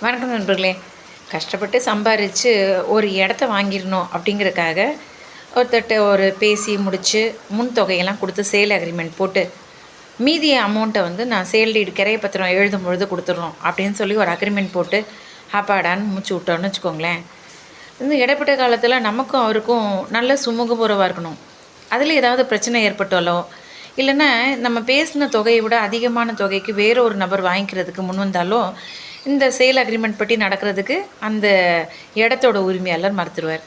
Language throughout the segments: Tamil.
வணக்கம் நண்பர்களே. கஷ்டப்பட்டு சம்பாரித்து ஒரு இடத்த வாங்கிடணும் அப்படிங்கிறதுக்காக ஒருத்தட்ட ஒரு பேசி முடித்து முன் தொகையெல்லாம் கொடுத்து சேல் அக்ரிமெண்ட் போட்டு மீதி அமௌண்ட்டை வந்து நான் சேல் டீடு கிரைய பத்திரம் எழுதும் பொழுது கொடுத்துட்றோம் அப்படின்னு சொல்லி ஒரு அக்ரிமெண்ட் போட்டு ஹாப்பாடான்னு மூச்சு விட்டோன்னு வச்சுக்கோங்களேன். இந்த இடைப்பட்ட காலத்தில் நமக்கும் அவருக்கும் நல்ல சுமூகபூர்வமாக இருக்கணும். அதில் ஏதாவது பிரச்சனை ஏற்பட்டாலோ இல்லைன்னா நம்ம பேசின தொகையை விட அதிகமான தொகைக்கு வேறு ஒரு நபர் வாங்கிக்கிறதுக்கு முன் வந்தாலோ இந்த சேல் அக்ரிமெண்ட் பற்றி நடக்கிறதுக்கு அந்த இடத்தோட உரிமையாளர் மறுத்துருவார்.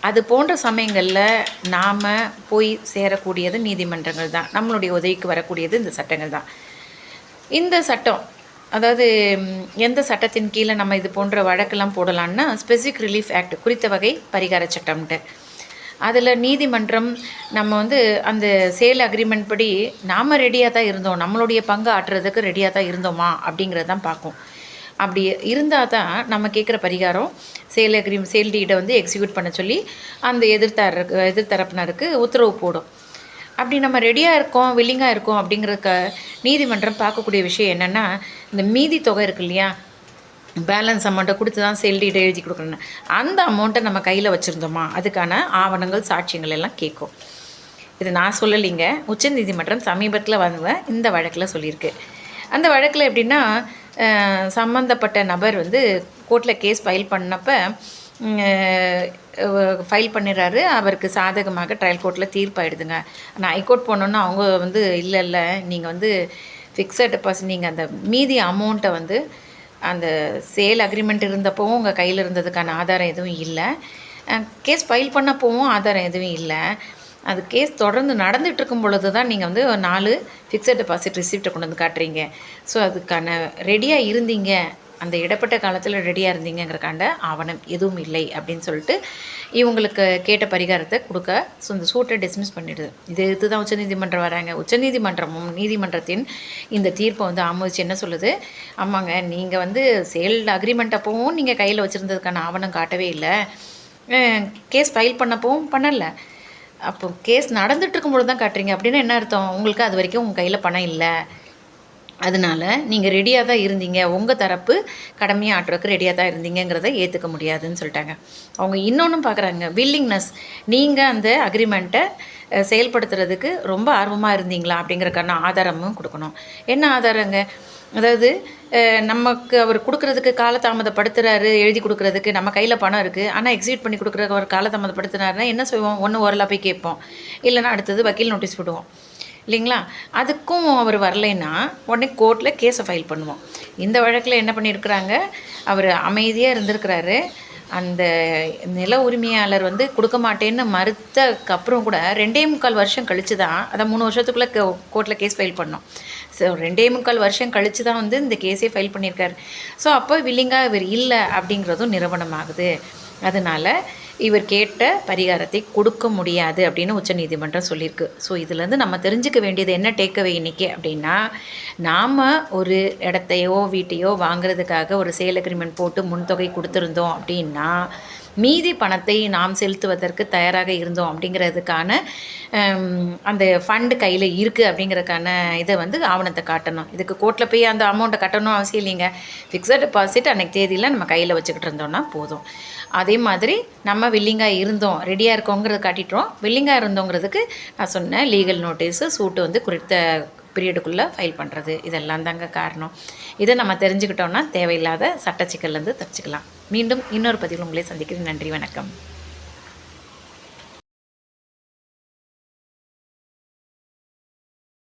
அது போன்ற சமயங்களில் நாம் போய் சேரக்கூடியது நீதிமன்றங்கள் தான். நம்மளுடைய உதவிக்கு வரக்கூடியது இந்த சட்டங்கள் தான். இந்த சட்டம் அதாவது எந்த சட்டத்தின் கீழே நம்ம இது போன்ற வழக்கெல்லாம் போடலான்னா ஸ்பெசிஃபிக் ரிலீஃப் ஆக்ட், குறித்த வகை பரிகார சட்டம்ன்ட்டு. அதில் நீதிமன்றம் நம்ம வந்து அந்த சேல் அக்ரிமெண்ட் படி நாம் ரெடியாக தான் இருந்தோம், நம்மளுடைய பங்கு ஆற்றுறதுக்கு ரெடியாக தான் இருந்தோமா அப்படிங்கிறது தான் பார்க்கும். அப்படி இருந்தால் தான் நம்ம கேட்குற பரிகாரம் சேல் டீடை வந்து எக்ஸிக்யூட் பண்ண சொல்லி அந்த எதிர்த்தரப்பினருக்கு உத்தரவு போடும். அப்படி நம்ம ரெடியாக இருக்கோம், வில்லிங்காக இருக்கோம் அப்படிங்கிறதுக்கு நீதிமன்றம் பார்க்கக்கூடிய விஷயம் என்னென்னா, இந்த மீதி தொகை இருக்கு இல்லையா, பேலன்ஸ் அமௌண்ட்டை கொடுத்து தான் சேல் டீடை எழுதி கொடுக்குறேன்னு, அந்த அமௌண்ட்டை நம்ம கையில் வச்சுருந்தோமா, அதுக்கான ஆவணங்கள் சாட்சியங்கள் எல்லாம் கேட்கும். இது நான் சொல்லலைங்க, உச்சநீதிமன்றம் சமீபத்தில் வந்து இந்த வழக்கில் சொல்லியிருக்கு. அந்த வழக்கில் எப்படின்னா, சம்மந்தப்பட்ட நபர் வந்து கோர்ட்டில் கேஸ் ஃபைல் பண்ணப்போ ஃபைல் பண்ணிடுறாரு. அவருக்கு சாதகமாக ட்ரையல் கோர்ட்டில் தீர்ப்பாயிடுதுங்க. நான் ஹைகோர்ட் போனோன்னா அவங்க வந்து இல்லை நீங்கள் வந்து ஃபிக்ஸட் டெபாசிட், நீங்கள் அந்த மீதி அமௌண்ட்டை வந்து அந்த சேல் அக்ரிமெண்ட் இருந்தப்போவும் உங்கள் கையில் இருந்ததுக்கான ஆதாரம் எதுவும் இல்லை, கேஸ் ஃபைல் பண்ணப்போவும் ஆதாரம் எதுவும் இல்லை, அது கேஸ் தொடர்ந்து நடந்துகிட்டு இருக்கும் பொழுது தான் நீங்கள் வந்து 4 ஃபிக்ஸட் டெபாசிட் ரிசிப்டை கொண்டு வந்து காட்டுறீங்க. ஸோ அதுக்கான ரெடியாக இருந்தீங்க, அந்த இடப்பட்ட காலத்தில் ரெடியாக இருந்தீங்கிறக்காண்ட ஆவணம் எதுவும் இல்லை அப்படின்னு சொல்லிட்டு இவங்களுக்கு கேட்ட பரிகாரத்தை கொடுக்க ஸோ இந்த சூட்டை டிஸ்மிஸ் பண்ணிடுது. இதை எடுத்து தான் உச்சநீதிமன்றம் வராங்க. உச்சநீதிமன்றமும் நீதிமன்றத்தின் இந்த தீர்ப்பை வந்து ஆமோதிச்சு என்ன சொல்லுது, ஆமாங்க நீங்கள் வந்து சேல் அக்ரிமெண்ட் அப்போவும் நீங்கள் கையில் வச்சுருந்ததுக்கான ஆவணம் காட்டவே இல்லை, கேஸ் ஃபைல் பண்ணப்போவும் பண்ணலை, அப்போ கேஸ் நடந்துகிட்ருக்கும்பொழுது தான் காட்டுறீங்க அப்படின்னா என்ன அர்த்தம், உங்களுக்கு அது வரைக்கும் உங்கள் கையில் பணம் இல்லை, அதனால் நீங்கள் ரெடியாக தான் இருந்தீங்க, உங்கள் தரப்பு கடமையை ஆற்றுறதுக்கு ரெடியாக தான் இருந்தீங்கிறத ஏற்றுக்க முடியாதுன்னு சொல்லிட்டாங்க. அவங்க இன்னொன்றும் பார்க்குறாங்க, வில்லிங்னஸ், நீங்கள் அந்த அக்ரிமெண்ட்டை செயல்படுத்துறதுக்கு ரொம்ப ஆர்வமாக இருந்தீங்களா அப்படிங்கிறக்கான ஆதாரமும் கொடுக்கணும். என்ன ஆதாரங்க, அதாவது நமக்கு அவர் கொடுக்குறதுக்கு காலதாமதப்படுத்துகிறாரு, எழுதி கொடுக்குறதுக்கு நம்ம கையில் பணம் இருக்குது, ஆனால் எக்ஸிக்யூட் பண்ணி கொடுக்குறதுக்கு அவர் காலதாமதப்படுத்துனாருன்னா என்ன செய்வோம், ஒன்று ஓரலாக போய் கேட்போம், இல்லைன்னா அடுத்தது வக்கீல் நோட்டீஸ் விடுவோம் இல்லைங்களா. அதுக்கும் அவர் வரலைன்னா உடனே கோர்ட்டில் கேஸை ஃபைல் பண்ணுவோம். இந்த வழக்கில் என்ன பண்ணியிருக்கிறாங்க, அவர் அமைதியாக இருந்திருக்கிறாரு. அந்த நில உரிமையாளர் வந்து கொடுக்க மாட்டேன்னு மறுத்தக்கப்புறம் கூட 2.25 வருஷம் கழித்து தான், அதை 3 வருஷத்துக்குள்ளே கோர்ட்டில் கேஸ் ஃபைல் பண்ணோம். ஸோ 2.25 வருஷம் கழித்து தான் வந்து இந்த கேஸே ஃபைல் பண்ணியிருக்காரு. ஸோ அப்போ வில்லிங்காக இவர் இல்லை அப்படிங்கிறதும் நிரூபணமாகுது. அதனால் இவர் கேட்ட பரிகாரத்தை கொடுக்க முடியாது அப்படின்னு உச்சநீதிமன்றம் சொல்லியிருக்கு. ஸோ இதுலேருந்து நம்ம தெரிஞ்சுக்க வேண்டியது என்ன டேக்அவே இன்றைக்கி அப்படின்னா, நாம் ஒரு இடத்தையோ வீட்டையோ வாங்குறதுக்காக ஒரு சேல் அக்ரிமெண்ட் போட்டு முன்தொகை கொடுத்துருந்தோம் அப்படின்னா, மீதி பணத்தை நாம் செலுத்துவதற்கு தயாராக இருந்தோம் அப்படிங்கிறதுக்கான அந்த ஃபண்டு கையில் இருக்குது அப்படிங்கிறதுக்கான இதை வந்து ஆவணத்தை காட்டணும். இதுக்கு கோர்ட்டில் போய் அந்த அமௌண்ட்டை கட்டணும் அவசியம் இல்லைங்க. ஃபிக்ஸட் டெபாசிட் அன்றைக்கி தேதியில் நம்ம கையில் வச்சுக்கிட்டு இருந்தோம்னா போதும். அதே மாதிரி நம்ம வில்லிங்காக இருந்தோம், ரெடியாக இருக்கோங்கிறத காட்டிட்டோம். வில்லிங்காக இருந்தோங்கிறதுக்கு நான் சொன்னேன், லீகல் நோட்டீஸு, சூட்டு வந்து குறித்த பீரியடுக்குள்ளே ஃபைல் பண்ணுறது, இதெல்லாம் தாங்க காரணம். இதை நம்ம தெரிஞ்சுக்கிட்டோன்னா தேவையில்லாத சட்ட சிக்கல்லேருந்து தப்பிச்சுக்கலாம். மீண்டும் இன்னொரு பதிவில் உங்களை சந்திக்கிறேன். நன்றி, வணக்கம்.